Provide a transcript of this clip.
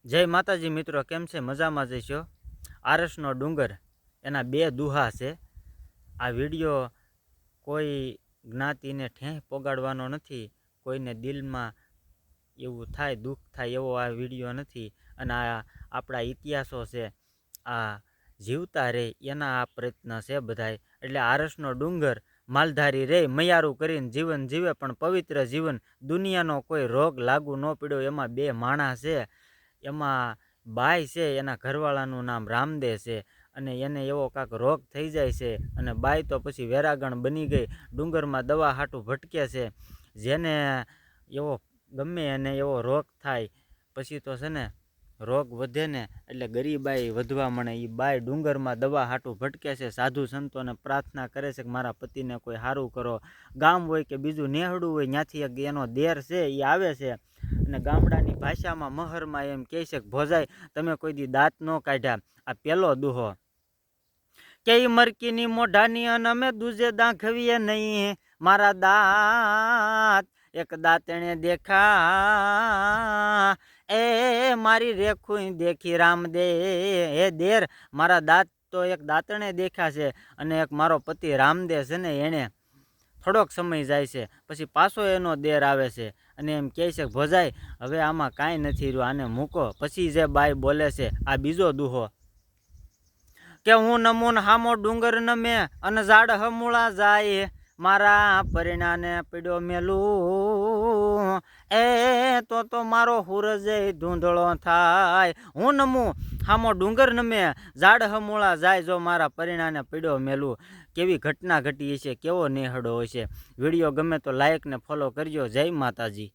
जय माताजी मित्रों, केम छे? मजामां जशो। आरसनो डूंगर एना बे दुहा छे। आ विडियो कोई ज्ञाति ने ठेह पोगाड़वानो नथी, कोईने दिल में एवुं थाय दुख थाय एवो आ विडियो नथी। अने आ आपड़ा इतिहासो छे, आ जीवता रे एना आ प्रयत्न छे बधाय। एटले आरसनो डूंगर मालधारी रे मयारू करीने जीवन जीवे पण पवित्र जीवन, दुनियानो कोई रोग लागू न पड्यो। एमां बे माणस छे, एमां बाई छे एना घरवाळानुं नाम रामदेव छे अने एने एवो काक रोग थई जाय छे अने बाई तो पछी वेरागण बनी गई, डूंगरमां दवा हाटू भटके छे। जेने एवो गमे एने एवो रोग थाय पछी तो छे ने रोग वधे ने एटले गरीबाई वधवा मळे। ई बाई डूंगरमां दवा हाटू भटके छे, साधु संतोने प्रार्थना करे छे के मारा पतिने कोई हारू करो। गाम होय के बीजुं नेहडुं होय न्याथी एक एनो देर छे ई आवे छे अने गामडानी भाषामां महरमां एम कहे छे के भोजाई तमे कोई दी दांत न काढ्या। आ पेलो दुहो के ई मरकीनी मोढानी अन अमे दूजे दाखवीए नहीं, मारा दांत एक दांतणे देखा ए मारी रेखुई देखी रामदे। हे देर, मारा दांत तो एक दांतणे देखा छे अने एक मारो पति रामदेव छे ने एणे थोड़ोक समय जाय छे पछी पाछो एनो देर आवे छे अने एम कहे छे भोजाई हवे आमां कांई नथी रह्युं, आने मूको। पछी जे बाई बोले छे आ बीजो दुहो के हूँ नमून हामो डूंगर नमे अन झाड़ हमूळा जाय, मारा परिणाने पड्यो मेलू ए तो मारो हुरजे धूंधळो थाय। हूँ नमू हामो डूंगर नमे झाड़ हमूळा जाय, जो मारा परिणाने पड्यो मेलू। केवी घटना घटी हशे, केवो नेहडो हशे। विडियो गमे तो लाइक ने फॉलो करजो। जय माताजी।